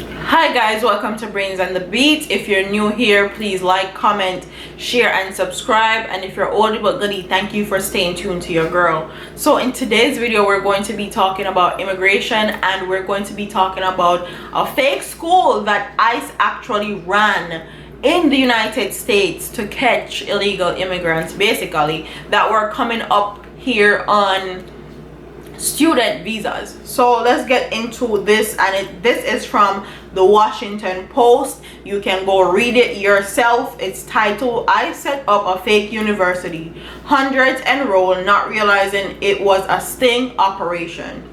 Hi guys, welcome to Brains and the Beat. If you're new here, please like, comment, share, and subscribe. And if you're oldie but goodie, thank you for staying tuned to your girl. So in today's video, we're going to be talking about immigration, and we're going to be talking about a fake school that ICE actually ran in the United States to catch illegal immigrants, basically, that were coming up here on student visas. So let's get into this, and this is from the Washington Post. You can go read it yourself. It's titled, "I set up a fake university, hundreds enroll, not realizing it was a sting operation."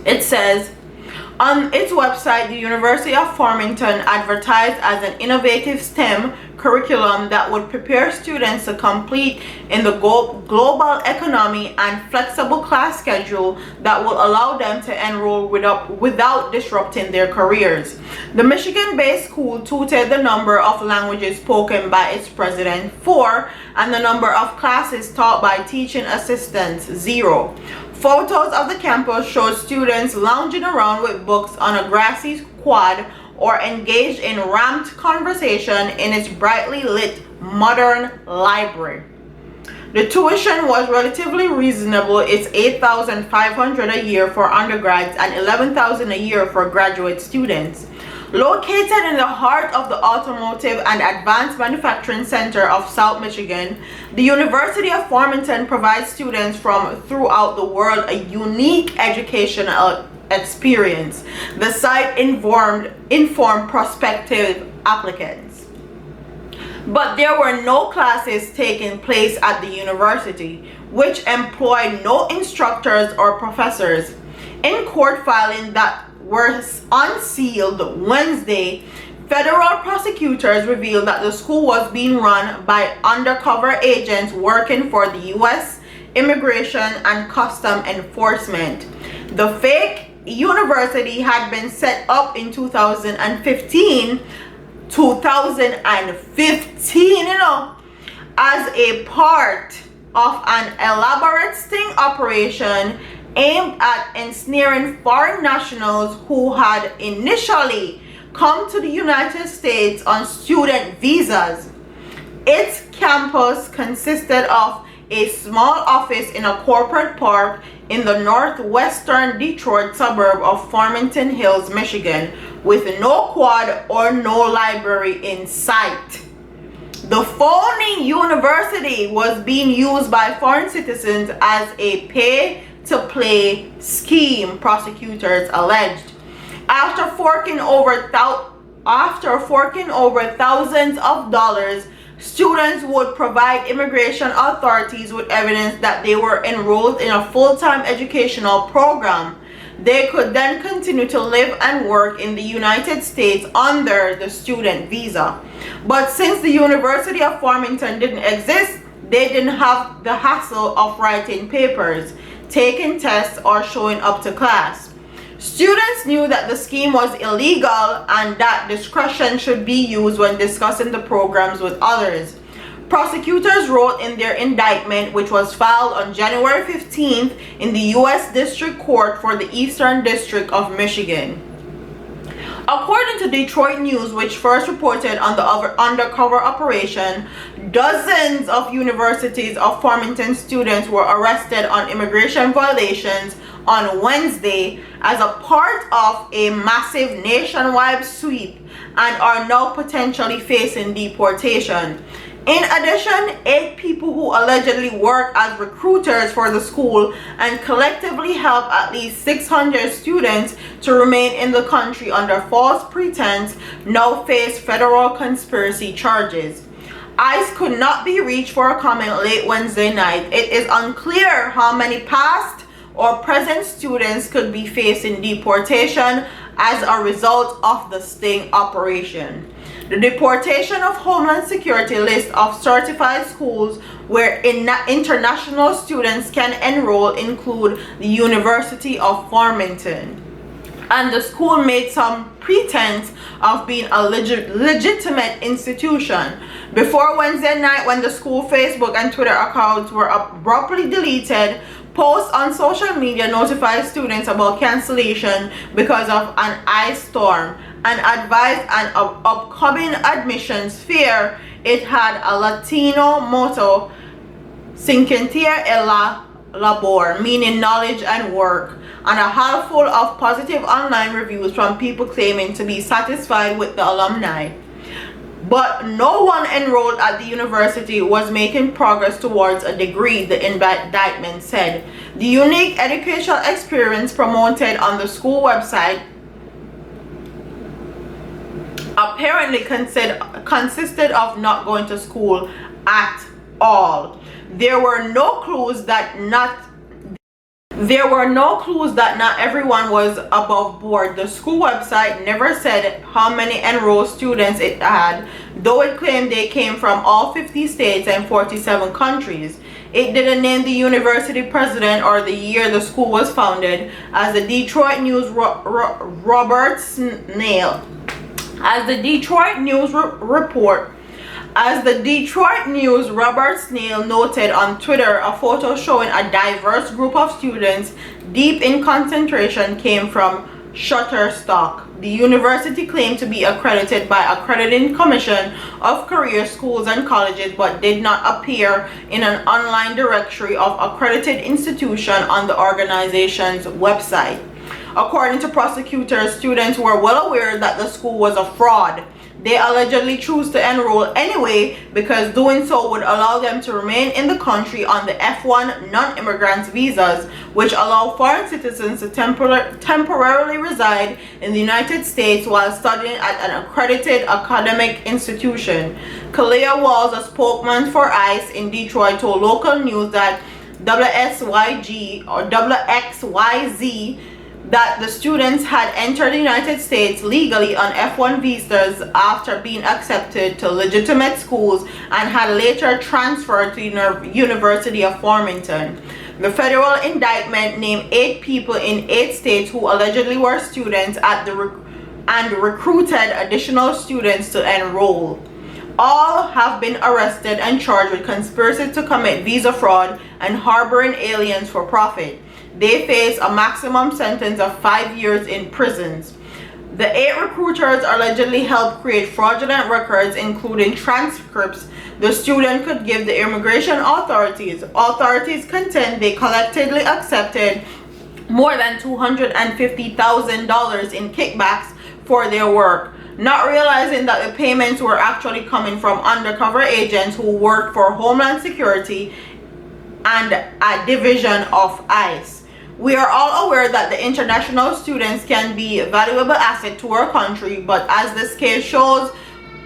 It says, on its website, the University of Farmington advertised as an innovative STEM curriculum that would prepare students to compete in the global economy and flexible class schedule that will allow them to enroll without disrupting their careers. The Michigan-based school touted the number of languages spoken by its president, 4, and the number of classes taught by teaching assistants, 0. Photos of the campus showed students lounging around with books on a grassy quad or engaged in ramped conversation in its brightly lit modern library. The tuition was relatively reasonable. It's $8,500 a year for undergrads and $11,000 a year for graduate students. Located in the heart of the Automotive and Advanced Manufacturing Center of South Michigan, the University of Farmington provides students from throughout the world a unique educational experience. The site informed prospective applicants. But there were no classes taking place at the university, which employed no instructors or professors. In court filing that were unsealed Wednesday, federal prosecutors revealed that the school was being run by undercover agents working for the U.S. Immigration and Customs Enforcement. The fake university had been set up in 2015, as a part of an elaborate sting operation aimed at ensnaring foreign nationals who had initially come to the United States on student visas. Its campus consisted of a small office in a corporate park in the northwestern Detroit suburb of Farmington Hills, Michigan, with no quad or no library in sight. The phony university was being used by foreign citizens as a pay-to-play scheme, prosecutors alleged. After forking over thousands of dollars, students would provide immigration authorities with evidence that they were enrolled in a full-time educational program. They could then continue to live and work in the United States under the student visa. But since the University of Farmington didn't exist, they didn't have the hassle of writing papers, taking tests, or showing up to class. Students knew that the scheme was illegal and that discretion should be used when discussing the programs with others. Prosecutors wrote in their indictment, which was filed on January 15th in the U.S. District Court for the Eastern District of Michigan. According to Detroit News, which first reported on the undercover operation, dozens of University of Farmington students were arrested on immigration violations on Wednesday as a part of a massive nationwide sweep and are now potentially facing deportation. In addition, 8 people who allegedly work as recruiters for the school and collectively help at least 600 students to remain in the country under false pretense now face federal conspiracy charges. ICE could not be reached for a comment late Wednesday night. It is unclear how many past or present students could be facing deportation as a result of the sting operation. The Deportation of Homeland Security list of certified schools where international students can enroll include the University of Farmington. And the school made some pretense of being a legitimate institution. Before Wednesday night, when the school Facebook and Twitter accounts were abruptly deleted, posts on social media notified students about cancellation because of an ice storm and advised an upcoming admissions fair. It had a Latino motto, Cinquentia e la labor, meaning knowledge and work, and a handful of positive online reviews from people claiming to be satisfied with the alumni. But no one enrolled at the university was making progress towards a degree, the indictment said. The unique educational experience promoted on the school website apparently consisted of not going to school at all. There were no clues that not everyone was above board. The school website never said how many enrolled students it had, though it claimed they came from all 50 states and 47 countries. It didn't name the university president or the year the school was founded. As the Detroit News Robert Snail noted on Twitter, a photo showing a diverse group of students deep in concentration came from Shutterstock. The university claimed to be accredited by Accrediting Commission of Career Schools and Colleges, but did not appear in an online directory of accredited institutions on the organization's website. According to prosecutors, students were well aware that the school was a fraud. They allegedly chose to enroll anyway because doing so would allow them to remain in the country on the F1 non-immigrant visas, which allow foreign citizens to temporarily reside in the United States while studying at an accredited academic institution. Kalia Walls, a spokesman for ICE in Detroit, told local news that WXYZ that the students had entered the United States legally on F1 visas after being accepted to legitimate schools and had later transferred to University of Farmington. The federal indictment named 8 people in 8 states who allegedly were students and recruited additional students to enroll. All have been arrested and charged with conspiracy to commit visa fraud and harboring aliens for profit. They face a maximum sentence of 5 years in prisons. The 8 recruiters allegedly helped create fraudulent records, including transcripts the student could give the immigration authorities. Authorities contend they collectively accepted more than $250,000 in kickbacks for their work, not realizing that the payments were actually coming from undercover agents who worked for Homeland Security and a division of ICE. We are all aware that the international students can be a valuable asset to our country, but as this case shows,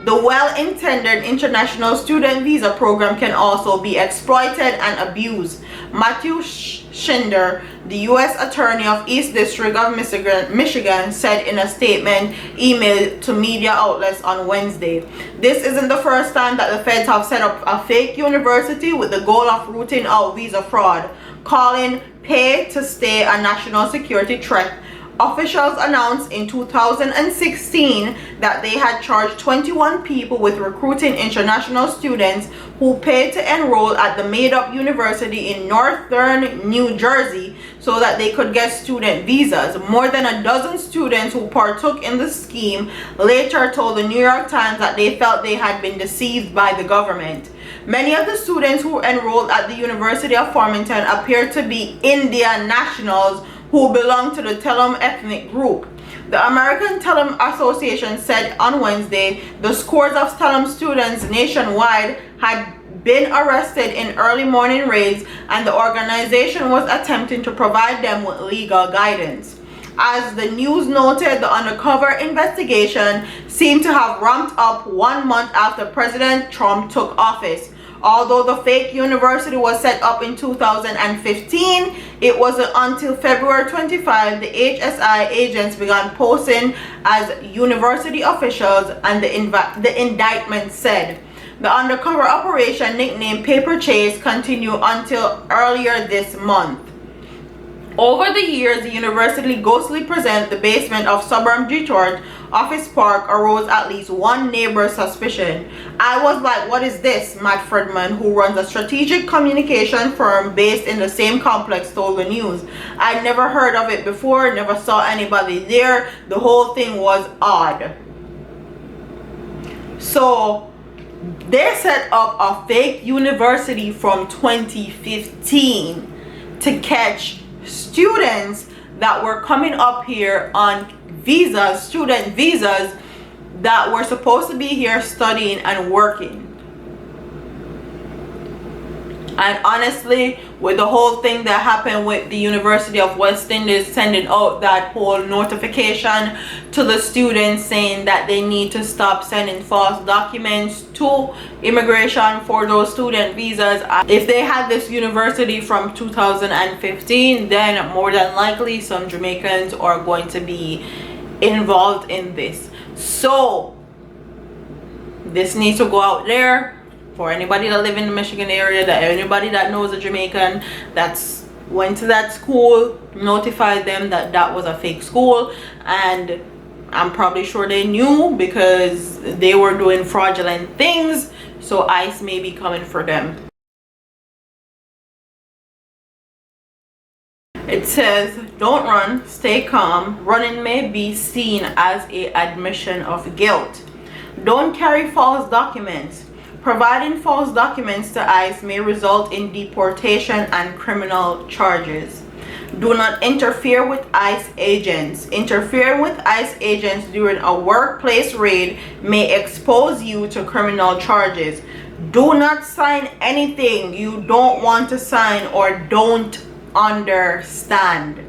the well-intended international student visa program can also be exploited and abused. Matthew Schinder, the U.S. Attorney of East District of Michigan, said in a statement emailed to media outlets on Wednesday. This isn't the first time that the feds have set up a fake university with the goal of rooting out visa fraud, calling pay to stay a national security threat. Officials announced in 2016 that they had charged 21 people with recruiting international students who paid to enroll at the made-up university in Northern New Jersey so that they could get student visas. More than a dozen students who partook in the scheme later told the New York Times that they felt they had been deceived by the government. Many of the students who enrolled at the University of Farmington appear to be Indian nationals who belong to the Telugu ethnic group. The American Telugu Association said on Wednesday the scores of Telugu students nationwide had been arrested in early morning raids, and the organization was attempting to provide them with legal guidance. As the news noted, the undercover investigation seemed to have ramped up 1 month after President Trump took office. Although the fake university was set up in 2015, it wasn't until February 25 the HSI agents began posing as university officials, and the indictment said. The undercover operation, nicknamed Paper Chase, continued until earlier this month. Over the years, the university ghostly presented the basement of suburban Detroit Office Park arose at least one neighbor's suspicion. I was like, what is this? Matt Friedman, who runs a strategic communication firm based in the same complex, told the news. I'd never heard of it before, never saw anybody there. The whole thing was odd. So they set up a fake university from 2015 to catch students that were coming up here on visas, student visas, that were supposed to be here studying and working. And honestly, with the whole thing that happened with the University of West Indies sending out that whole notification to the students saying that they need to stop sending false documents to immigration for those student visas. If they had this university from 2015, then more than likely some Jamaicans are going to be involved in this. So this needs to go out there for anybody that live in the Michigan area, that anybody that knows a Jamaican that's went to that school, notify them that that was a fake school. And I'm probably sure they knew because they were doing fraudulent things, so ICE may be coming for them. It says, don't run, stay calm. Running may be seen as an admission of guilt. Don't carry false documents. Providing false documents to ICE may result in deportation and criminal charges. Do not interfere with ICE agents. Interfering with ICE agents during a workplace raid may expose you to criminal charges. Do not sign anything you don't want to sign or don't understand.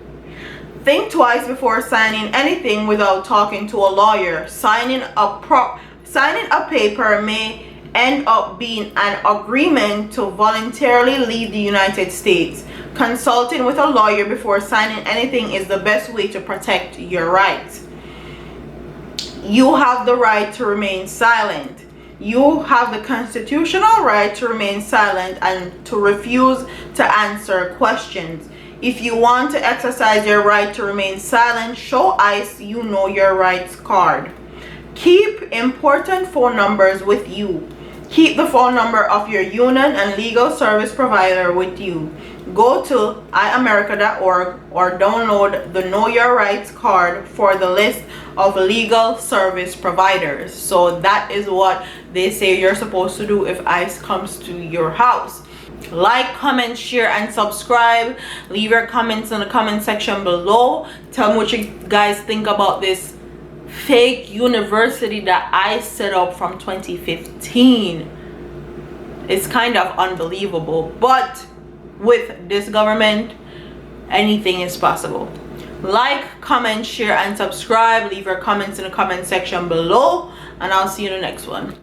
Think twice before signing anything without talking to a lawyer. Signing a paper may end up being an agreement to voluntarily leave the United States. Consulting with a lawyer before signing anything is the best way to protect your rights. You have the right to remain silent. You have the constitutional right to remain silent and to refuse to answer questions. If you want to exercise your right to remain silent, show ICE you know your rights card. Keep important phone numbers with you. Keep the phone number of your union and legal service provider with you. Go to iamerica.org or download the Know Your Rights card for the list of legal service providers. So that is what they say you're supposed to do if ICE comes to your house. Like, comment, share, and subscribe. Leave your comments in the comment section below. Tell me what you guys think about this fake university that I set up from 2015. It's kind of unbelievable, but with this government, anything is possible. Like, comment, share, and subscribe. Leave your comments in the comment section below, and I'll see you in the next one.